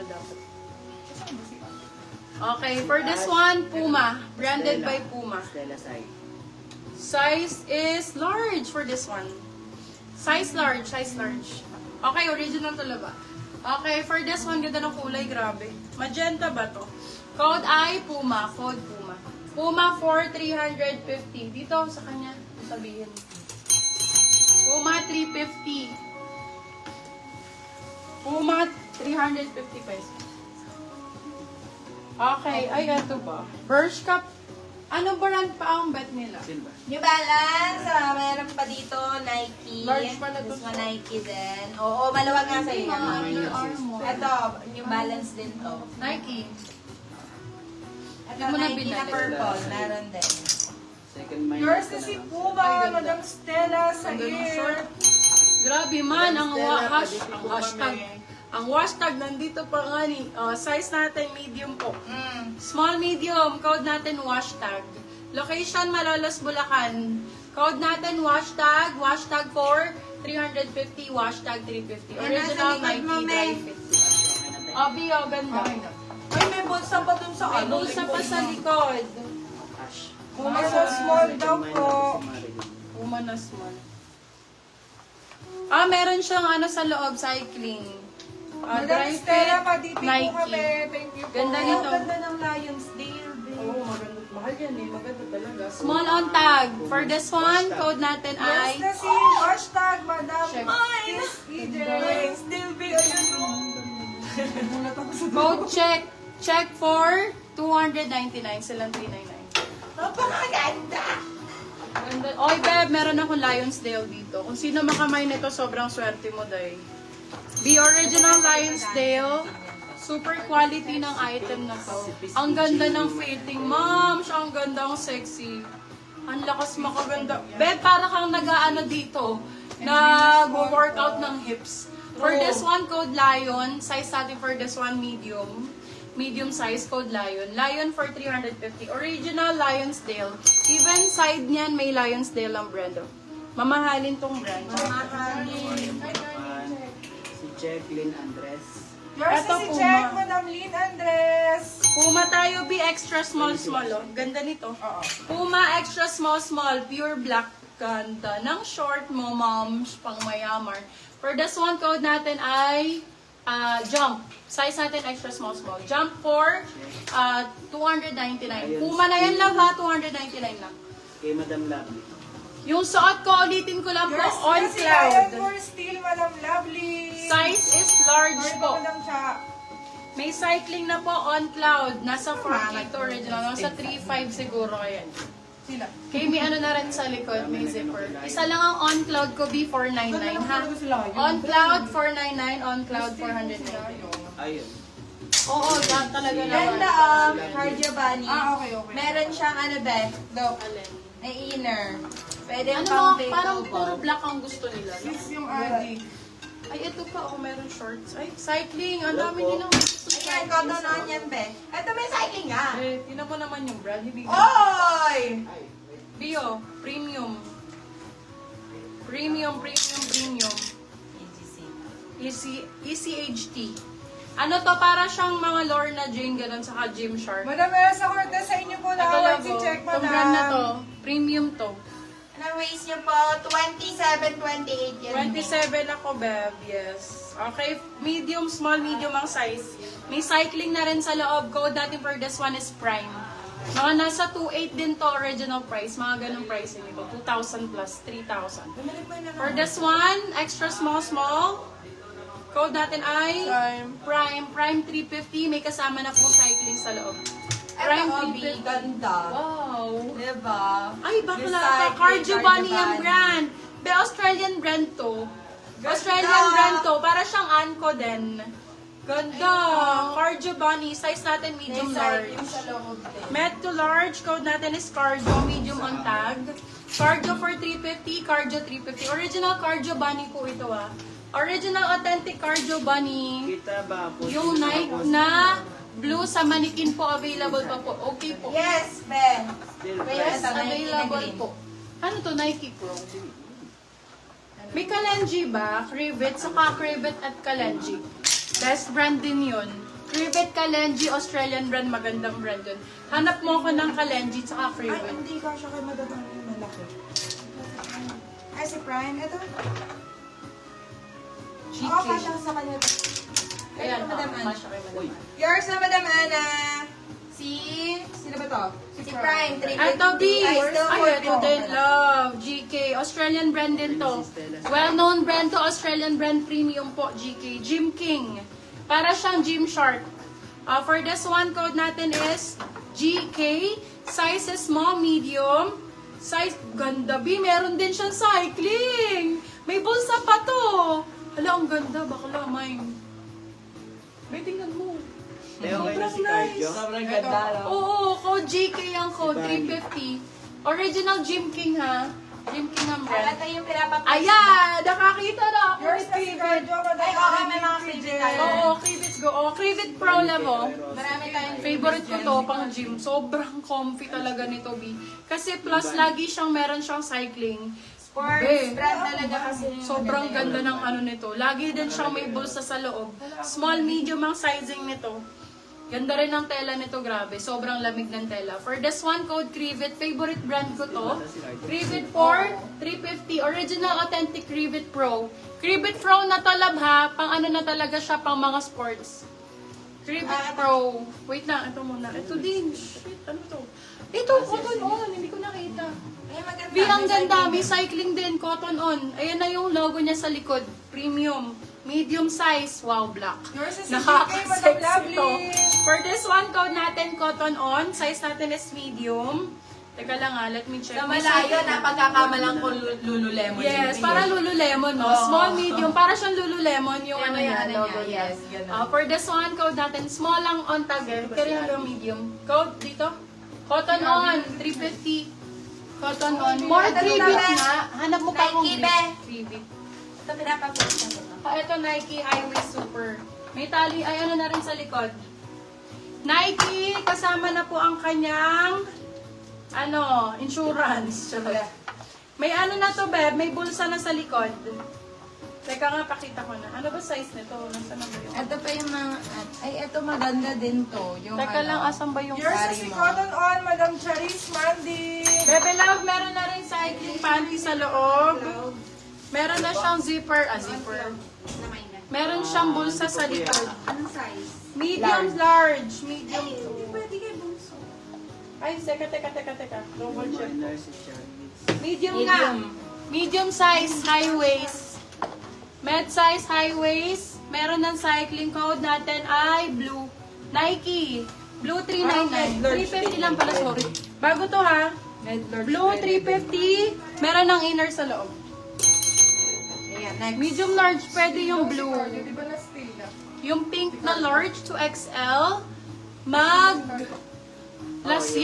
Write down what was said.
dapat. Okay, for this one, Puma. Branded by Puma. Stella side. Size is large for this one. Size large, size large. Okay, original talaga. Okay, for this one, ganda ng kulay, grabe. Magenta ba to? Code ay Puma, code Puma. Puma for 350. Dito sa kanya, sabihin. Puma 350. Puma 350 pesos. Okay, ay ito ba? Bershka. Ano brand pa ang bet nila? Sino ba? New Balance, meron pa dito, Nike. Large pa na to. This one, Nike din. Oo, maluwag nga sa'yo. Under Armour. Ito, New Balance din to. Nike. Ito, Hindi mo na Nike na binalik. purple, meron din. Second mind. Yours na si Puma, Ay, ganda. Madam Stella sa Ang ganda ng ear. short. Grabe man, ang hashtag. kami. Ang hashtag, nandito pa nga ni, size natin, medium po. Mm. Small, medium, code natin, hashtag. Location, Malolos, Bulacan. Code natin, hashtag 4, 350, hashtag 350. Yan, Original nasa likod mo, Nike May. dry fit. Obi, ganda. Ay, may bulsa pa dun sa May bulsa pa sa likod. Ash. Puma sa small daw Second mind po. na si Marilyn. Puma na small. Meron siyang ano sa loob, cycling. Madam Dry Stella, fit, pa-DP po Nike. kami. Thank you po. Ganda Ang nito. ganda ng Lionsdale. Oo, maganda. Mahal yan eh. Maganda talaga. Small on tag. For this one, code natin Yours ay... na si hashtag Madam Check. EJ. Still be, ayun o. Namulat ako sa Code check. Check for 299. Silang 399. Napakaganda! Ganda. Oy, Beb, meron akong Lionsdale dito. Kung sino makamay nito, sobrang swerte mo, day. The original Lionsdale. Super quality ng item na to. Ang ganda ng fitting. Ma'am, siya ang ganda, ang sexy. Ang lakas makaganda. Beb, para kang nag-ano dito. Nag-workout ng hips. For this one, code Lion. Size natin for this one, medium. Medium size, code Lion. Lion for 350. Original Lionsdale. Even side niyan, may Lionsdale ang brand. Oh. Mamahalin tong brand. Mamahalin. Si Jacqueline Andres. Yours Eto, na si Puma. Jack, Madam Lynn Andres. Puma tayo, be extra small, small. Oh. Ganda nito. Puma extra small, small. Pure black. Ganda ng short mo, moms. Pang mayamar. For this one, code natin ay Jump. Size natin extra small, small. Jump for 299. Puma na yan, love ha. 299 lang. Kay Madam Lovely. Yung suot ko, ulitin ko lang po, Yours on na si Lion cloud. for Steel, Madam Lovely. Size is large Ay, po. Madam siya. May cycling na po on cloud. Nasa 4 ito original. Nasa 3.5 siguro kaya. Sila. Okay, may ano na rin sa likod, may zipper. Isa lang ang on cloud ko, B499 ha. On cloud 499, on cloud 499. Ayun. Oo, yan talaga naman. Ganda Cardio Bunny. Okay. Meron siyang ano be, Alin? may inner. Pwede Ano pang mga, parang puro takeover. black ang gusto nila. No? Sis yung adik. Ay, ito pa, oh, meron shorts. Ay, cycling. Ang dami din ang gusto sa Ayan, cycling. cotton on yan be. Ito may cycling nga. Eh, tinan mo naman yung brand. Hindi Oy! Bio, premium. Premium. ECHT. Ano to, para siyang mga Lorna Jane, ganun, saka Gymshark. Madam Elsa Cortez, sa inyo po Ito na lang si po. Check, Itong Madam. brand na to, premium to. Anong waist niyo po? 27, 28 yan. 27 ako, Beb. Yes. Okay, medium, small, medium ang size. May cycling na rin sa loob. Code natin for this one is Prime. Mga nasa 2.8 din to original price. Mga ganong pricing ito. 2,000 plus 3,000. For this one, extra small, small. Code natin ay Prime 350. May kasama na pong cycling sa loob. Prime Prime 350. ganda. Wow. Diba? Ay, bakla ka. Recycling, Cardio Bunny Cardio ang Bunny. brand. Be, Australian brand to. Ganda. Australian brand to. Para siyang Anko din. Ganda. Cardio Bunny. Size natin medium large. Yung sa loob din. Med to large. Code natin is Cardio. Medium on tag. Cardio for 350. Cardio 350. Original Cardio Bunny po ito ah. Original authentic Cardio Bunny. Kita ba po? Yung Nike na blue sa manikin po available pa po. Okay po. Yes, Ben. Still Yes, price. Ito, Nike na available green. po. Ano to? Nike Pro. May Kalenji ba? Krivet, saka Krivet at Kalenji. Best brand din yun. Crivet Kalenji, Australian brand, magandang brand yun. Hanap mo ako ng Kalenji tsaka Ay, Crivet. hindi ka siya kay Madam ang malaki. Ay, si Prime. Ito. GK. Oo, kasya sa kanya. Ayan, Madam Ana. kasya kay Madam Uy. Ana. Yours na Madam Ana. Sino ba to? Si Prime, 350. Ito, B. Ay, still Ay, ito 450. din. Love. GK. Australian brand din to. Well-known brand to. Australian brand premium po. GK. Gym King. Para siyang Gymshark. For this one, code natin is GK. Size is small, medium. Size, ganda. B, meron din siyang cycling. May bulsa pa to. Hala, ang ganda. Bakla, mine. May tingnan mo. Teo, okay na si Sobrang Cardio. nice. Sobrang ganda. Oo, code GK ang code, Si 350. Original Gym King ha. Gym King ang brand. Ito yung pinapapost. Ayan! Nakakita na ako Yours ni na si Crivet. Cardio, Madam Ay, oo, may mga CJ. favorite tayo. Oo, Crivet go. Oh, Crivet Pro Level. Marami tayong Favorite ko to, pang gym. Sobrang comfy talaga nito, B. Kasi plus, lagi siyang meron siyang cycling. sports Be. brand talaga kasi. Sobrang ganda ng ano nito. Lagi din siyang may bulsa sa loob. Small, medium ang sizing nito. Ganda rin ang tela nito, grabe. Sobrang lamig ng tela. For this one, code Crivet. Favorite brand ko to. Crivet 4, 350. Original authentic Crivet Pro. Crivet Pro na talab ha. Pang ano na talaga siya, pang mga sports. Crivet Pro. Wait na, ito muna. Ito din. Shit, ano to? Ito, cotton on. Hindi ko nakita. Ay, maganda. B, ang ganda. May cycling din. Cotton on. Ayan na yung logo niya sa likod. Premium. Medium size. Wow, black. Yours is si GK, Madam Nakaka-sexy Lovely. to. For this one, code natin, cotton on. Size natin is medium. Teka lang let me check. Sa malayo, napagkakamalang ko Lululemon. Yes, para Lululemon, no? Oo. Small, medium. Para siyang Lululemon yung Yan, ano niya, yan, logo yan. niya. Yes, ganun. For this one, code natin, small lang on tag eh. Kaya yung medium. Code dito. Cotton on, 350. Cotton on. More Ito, 3 ito, bit be. nga. Hanap mo pa akong Nike, be. 3 bit. Ito pinapapost na ito. Ito Nike Highway Super. May tali, ay ano na rin sa likod. Nike, kasama na po ang kanyang insurance. Charot. May ano na to, Beb, may bulsa na sa likod. Teka nga, pakita ko na. Ano ba size nito? Nasaan na ba yung... Ito pa yung mga, ay, ito maganda din to. Yung Teka lang, asan ba yung Yours sari is si mo? Cotton on, Madam Charis Mandy. Bebe Love, meron na rin cycling panty sa loob. Meron na siyang zipper. Zipper. Meron siyang bulsa sa likod. Anong size? Medium, large. Medium Ay, to. hindi pwede kayo bunso. Ay, teka. Double check. Reminder si Charlie. Medium nga. Medium size, high waist. Med size, high waist. Meron ng cycling code natin ay blue. Nike. Blue 399. 350 lang pala, sorry. Bago to ha. Blue 350. Meron ng inner sa loob. Ayan, next. Medium large, pwede yung blue. Di ba na-stay na? Yung pink na large to XL. Mag... Last